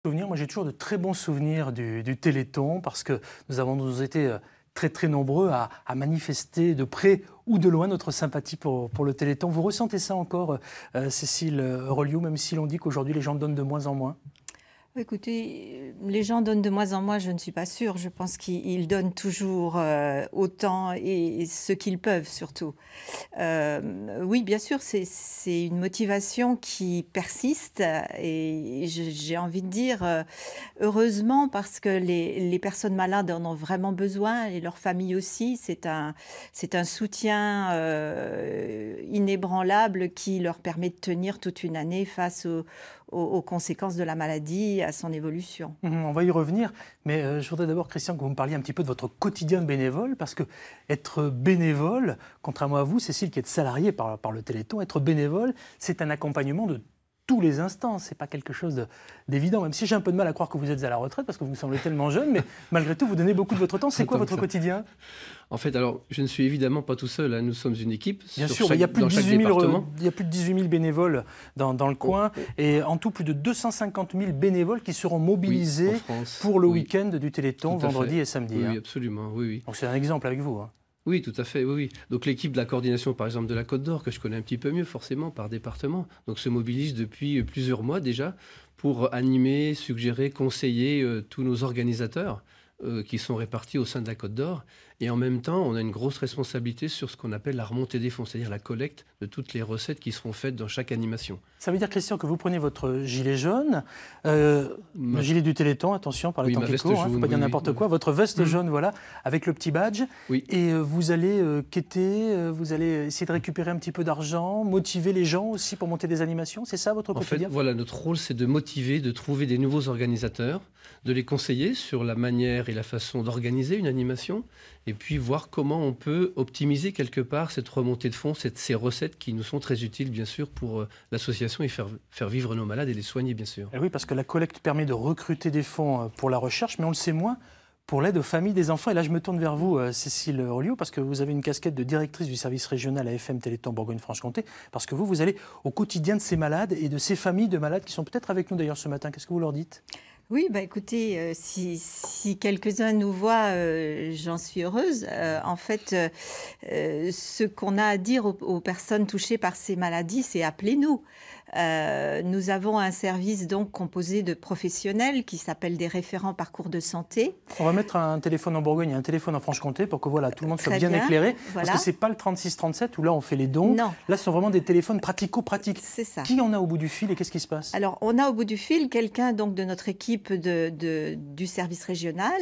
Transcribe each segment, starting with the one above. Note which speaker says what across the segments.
Speaker 1: Moi, j'ai toujours de très bons souvenirs du Téléthon parce que nous avons été très nombreux à manifester de près ou de loin notre sympathie pour le Téléthon. Vous ressentez ça encore, Cécile Rolliou, même si l'on dit qu'aujourd'hui les gens donnent de moins en moins?
Speaker 2: Écoutez, les gens donnent de moins en moins, je ne suis pas sûre. Je pense qu'ils donnent toujours autant et ce qu'ils peuvent surtout. Oui, bien sûr, c'est une motivation qui persiste et j'ai envie de dire heureusement parce que les personnes malades en ont vraiment besoin et leurs familles aussi. C'est un soutien inébranlable qui leur permet de tenir toute une année face aux conséquences de la maladie, à son évolution.
Speaker 1: On va y revenir, mais je voudrais d'abord, Christian, que vous me parliez un petit peu de votre quotidien de bénévole, parce que être bénévole, contrairement à vous, Cécile, qui êtes salariée par le Téléthon, être bénévole, c'est un accompagnement de tous les instants. C'est pas quelque chose d'évident, même si j'ai un peu de mal à croire que vous êtes à la retraite, parce que vous me semblez tellement jeune, mais malgré tout, vous donnez beaucoup de votre temps. C'est quoi votre quotidien?
Speaker 3: En fait, alors, je ne suis évidemment pas tout seul, hein. Nous sommes une équipe.
Speaker 1: Bien sûr, il y a plus de 18 000 bénévoles dans le coin, et en tout, plus de 250 000 bénévoles qui seront mobilisés pour le week-end du Téléthon, vendredi et samedi.
Speaker 3: Oui, absolument, oui.
Speaker 1: Donc c'est un exemple avec vous.
Speaker 3: Oui, tout à fait, oui. Donc l'équipe de la coordination, par exemple, de la Côte d'Or, que je connais un petit peu mieux forcément par département, donc se mobilise depuis plusieurs mois déjà pour animer, suggérer, conseiller tous nos organisateurs qui sont répartis au sein de la Côte d'Or. Et en même temps, on a une grosse responsabilité sur ce qu'on appelle la remontée des fonds, c'est-à-dire la collecte de toutes les recettes qui seront faites dans chaque animation.
Speaker 1: Ça veut dire, Christian, que vous prenez votre gilet jaune, le gilet du Téléthon, attention, par les temps qui courent, il ne faut pas dire n'importe quoi, votre veste jaune, voilà, avec le petit badge, et vous allez quêter, vous allez essayer de récupérer un petit peu d'argent, motiver les gens aussi pour monter des animations, c'est ça votre quotidien?
Speaker 3: En fait, voilà, notre rôle, c'est de motiver, de trouver des nouveaux organisateurs, de les conseiller sur la manière et la façon d'organiser une animation, et puis voir comment on peut optimiser quelque part cette remontée de fonds, ces recettes qui nous sont très utiles, bien sûr, pour l'association et faire vivre nos malades et les soigner, bien sûr.
Speaker 1: Et oui, parce que la collecte permet de recruter des fonds pour la recherche, mais on le sait moins pour l'aide aux familles des enfants. Et là, je me tourne vers vous, Cécile Rolliou, parce que vous avez une casquette de directrice du service régional à FM Téléthon Bourgogne-Franche-Comté, parce que vous allez au quotidien de ces malades et de ces familles de malades qui sont peut-être avec nous d'ailleurs ce matin. Qu'est-ce que vous leur dites?
Speaker 2: Oui, écoutez, si quelques-uns nous voient, j'en suis heureuse. En fait, ce qu'on a à dire aux personnes touchées par ces maladies, c'est appelez-nous. Nous avons un service donc composé de professionnels qui s'appelle des référents parcours de santé.
Speaker 1: On va mettre un téléphone en Bourgogne et un téléphone en Franche-Comté pour que voilà, tout le monde soit bien éclairé. Voilà. Parce que ce n'est pas le 3637 où là on fait les dons.
Speaker 2: Non.
Speaker 1: Là, ce sont vraiment des téléphones pratico-pratiques.
Speaker 2: C'est ça.
Speaker 1: Qui en a au bout du fil et qu'est-ce qui se passe?
Speaker 2: Alors, on a au bout du fil quelqu'un donc de notre équipe du service régional.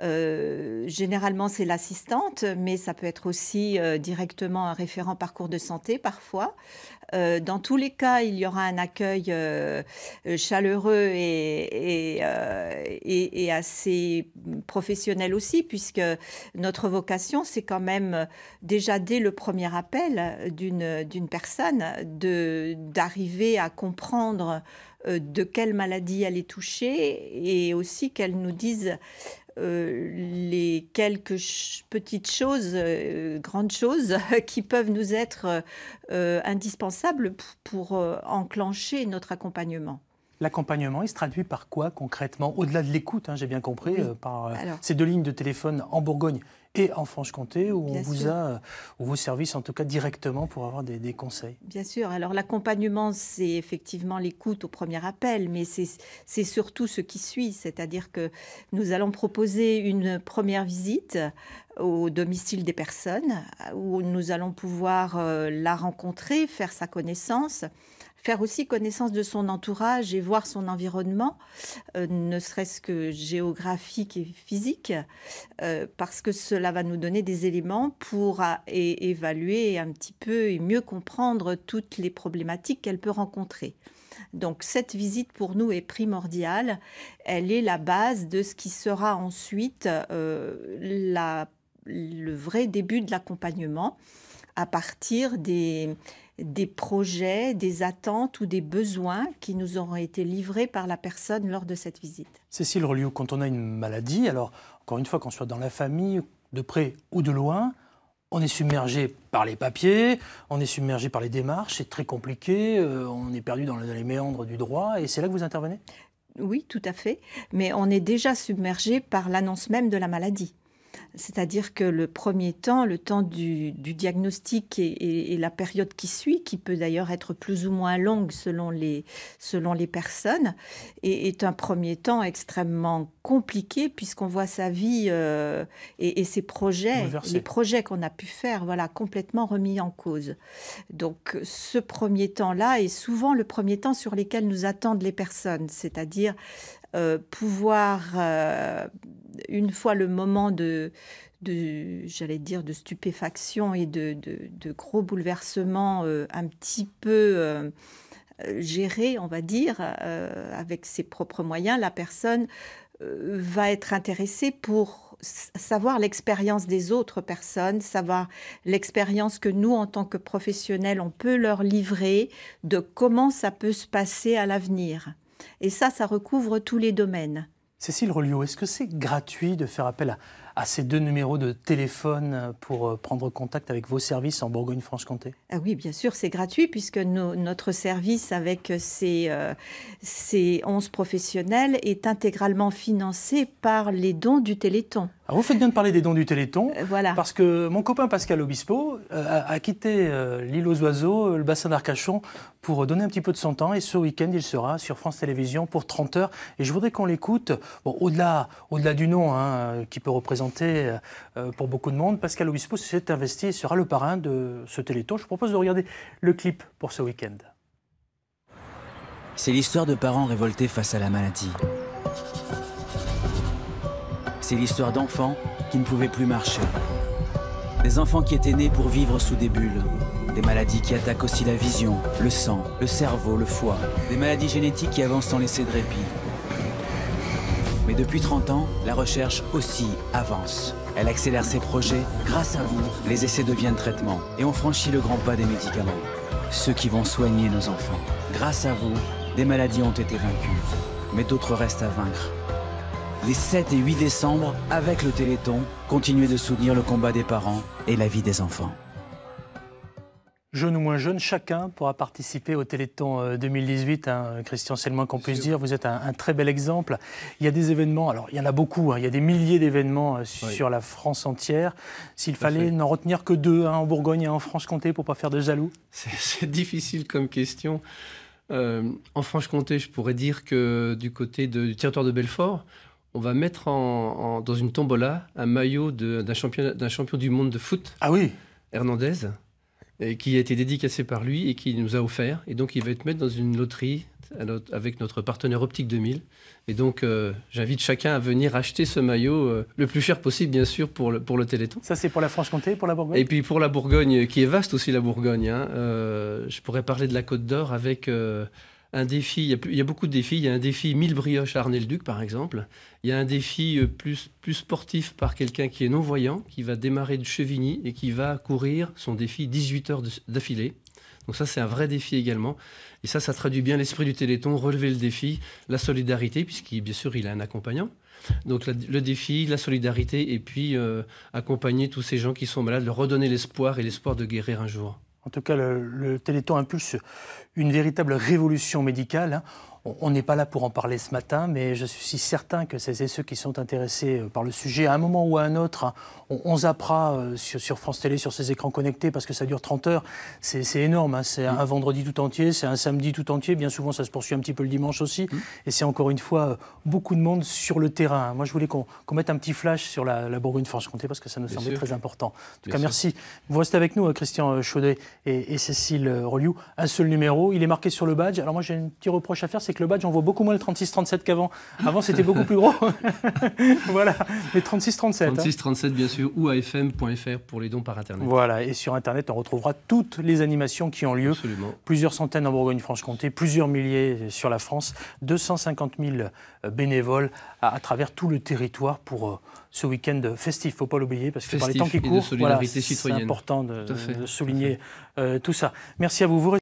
Speaker 2: Généralement, c'est l'assistante, mais ça peut être aussi directement un référent parcours de santé parfois. Dans tous les cas, il y aura un accueil chaleureux et assez professionnel aussi, puisque notre vocation, c'est quand même déjà dès le premier appel d'une personne d'arriver à comprendre de quelle maladie elle est touchée et aussi qu'elle nous dise les quelques petites choses, grandes choses qui peuvent nous être indispensables pour enclencher notre accompagnement.
Speaker 1: L'accompagnement, il se traduit par quoi concrètement? Au-delà de l'écoute, j'ai bien compris, par ces 2 lignes de téléphone en Bourgogne et en Franche-Comté, où on vous a, où vos services en tout cas directement pour avoir des conseils.
Speaker 2: Bien sûr. Alors l'accompagnement, c'est effectivement l'écoute au premier appel, mais c'est surtout ce qui suit. C'est-à-dire que nous allons proposer une première visite au domicile des personnes, où nous allons pouvoir la rencontrer, faire sa connaissance, faire aussi connaissance de son entourage et voir son environnement, ne serait-ce que géographique et physique, parce que cela va nous donner des éléments pour évaluer un petit peu et mieux comprendre toutes les problématiques qu'elle peut rencontrer. Donc cette visite pour nous est primordiale, elle est la base de ce qui sera ensuite le vrai début de l'accompagnement à partir des projets, des attentes ou des besoins qui nous auront été livrés par la personne lors de cette visite.
Speaker 1: Cécile Rolliou, quand on a une maladie, alors encore une fois, qu'on soit dans la famille, de près ou de loin, on est submergé par les papiers, on est submergé par les démarches, c'est très compliqué, on est perdu dans les méandres du droit et c'est là que vous intervenez?
Speaker 2: Oui, tout à fait. Mais on est déjà submergé par l'annonce même de la maladie. C'est-à-dire que le premier temps, le temps du diagnostic et la période qui suit, qui peut d'ailleurs être plus ou moins longue selon les personnes, est un premier temps extrêmement compliqué puisqu'on voit sa vie et ses projets,
Speaker 1: Bouleversé.
Speaker 2: les projets qu'on a pu faire, voilà, complètement remis en cause. Donc ce premier temps-là est souvent le premier temps sur lequel nous attendent les personnes, c'est-à-dire pouvoir, une fois le moment j'allais dire, de stupéfaction et de gros bouleversements un petit peu gérés, on va dire, avec ses propres moyens, la personne va être intéressée pour savoir l'expérience des autres personnes, savoir l'expérience que nous, en tant que professionnels, on peut leur livrer de comment ça peut se passer à l'avenir. Et ça recouvre tous les domaines.
Speaker 1: Cécile Rolliot, est-ce que c'est gratuit de faire appel à ces 2 numéros de téléphone pour prendre contact avec vos services en Bourgogne-Franche-Comté?
Speaker 2: Ah oui, bien sûr, c'est gratuit puisque notre service avec ses 11 professionnels est intégralement financé par les dons du Téléthon.
Speaker 1: Alors vous faites bien de parler des dons du Téléthon,
Speaker 2: Voilà.
Speaker 1: parce que mon copain Pascal Obispo a quitté l'île aux oiseaux, le bassin d'Arcachon, pour donner un petit peu de son temps. Et ce week-end, il sera sur France Télévisions pour 30 heures. Et je voudrais qu'on l'écoute, bon, au-delà du nom qui peut représenter pour beaucoup de monde, Pascal Obispo s'est investi et sera le parrain de ce Téléthon. Je vous propose de regarder le clip pour ce week-end.
Speaker 4: C'est l'histoire de parents révoltés face à la maladie. C'est l'histoire d'enfants qui ne pouvaient plus marcher. Des enfants qui étaient nés pour vivre sous des bulles. Des maladies qui attaquent aussi la vision, le sang, le cerveau, le foie. Des maladies génétiques qui avancent sans laisser de répit. Mais depuis 30 ans, la recherche aussi avance. Elle accélère ses projets. Grâce à vous, les essais deviennent traitements. Et on franchit le grand pas des médicaments. Ceux qui vont soigner nos enfants. Grâce à vous, des maladies ont été vaincues. Mais d'autres restent à vaincre. Les 7 et 8 décembre, avec le Téléthon, continuez de soutenir le combat des parents et la vie des enfants.
Speaker 1: Jeune ou moins jeune, chacun pourra participer au Téléthon 2018. Christian, c'est le moins qu'on puisse dire. Vous êtes un très bel exemple. Il y a des événements, alors il y en a beaucoup, il y a des milliers d'événements sur la France entière. S'il fallait n'en retenir que 2, en Bourgogne et en Franche-Comté, pour ne pas faire de jaloux.
Speaker 3: C'est difficile comme question. En Franche-Comté, je pourrais dire que du côté du territoire de Belfort, on va mettre dans une tombola un maillot d'un champion du monde de foot, Hernandez, qui a été dédicacé par lui et qui nous a offert. Et donc, il va être mis dans une loterie avec notre partenaire Optique 2000. Et donc, j'invite chacun à venir acheter ce maillot le plus cher possible, bien sûr, pour le Téléthon.
Speaker 1: Ça, c'est pour la Franche-Comté, pour la Bourgogne?
Speaker 3: Et puis pour la Bourgogne, qui est vaste aussi, la Bourgogne. Je pourrais parler de la Côte d'Or avec un défi. Il y a beaucoup de défis. Il y a un défi 1000 brioches à Arnay-le-Duc, par exemple. Il y a un défi plus sportif par quelqu'un qui est non-voyant, qui va démarrer de Chevigny et qui va courir son défi 18 heures d'affilée. Donc ça, c'est un vrai défi également. Et ça traduit bien l'esprit du Téléthon, relever le défi, la solidarité, puisqu'il, bien sûr, il a un accompagnant. Donc le défi, la solidarité, et puis accompagner tous ces gens qui sont malades, leur redonner l'espoir et l'espoir de guérir un jour.
Speaker 1: En tout cas, le Téléthon impulse une véritable révolution médicale. On n'est pas là pour en parler ce matin, mais je suis certain que celles et ceux qui sont intéressés par le sujet, à un moment ou à un autre, on zappera sur France Télé, sur ces écrans connectés, parce que ça dure 30 heures. C'est énorme, c'est un vendredi tout entier, c'est un samedi tout entier. Bien souvent, ça se poursuit un petit peu le dimanche aussi. Et c'est encore une fois beaucoup de monde sur le terrain. Moi, je voulais qu'on mette un petit flash sur la Bourgogne-Franche-Comté, parce que ça nous semblait très important. En tout cas, merci. Vous restez avec nous, Christian Chaudet et Cécile Rolliot. Un seul numéro, il est marqué sur le badge. Alors moi, j'ai un petit reproche à faire, c'est que le badge, on voit beaucoup moins le 36-37 qu'avant. Avant, c'était beaucoup plus gros. Voilà, mais 36-37.
Speaker 3: 36-37, bien sûr, ou afm.fr pour les dons par Internet.
Speaker 1: Voilà, et sur Internet, on retrouvera toutes les animations qui ont lieu.
Speaker 3: Absolument.
Speaker 1: Plusieurs centaines en Bourgogne-Franche-Comté, plusieurs milliers sur la France, 250 000 bénévoles à travers tout le territoire pour ce week-end festif. Il ne faut pas l'oublier, parce que par les temps qui courent,
Speaker 3: c'est important
Speaker 1: de souligner tout ça. Merci à vous.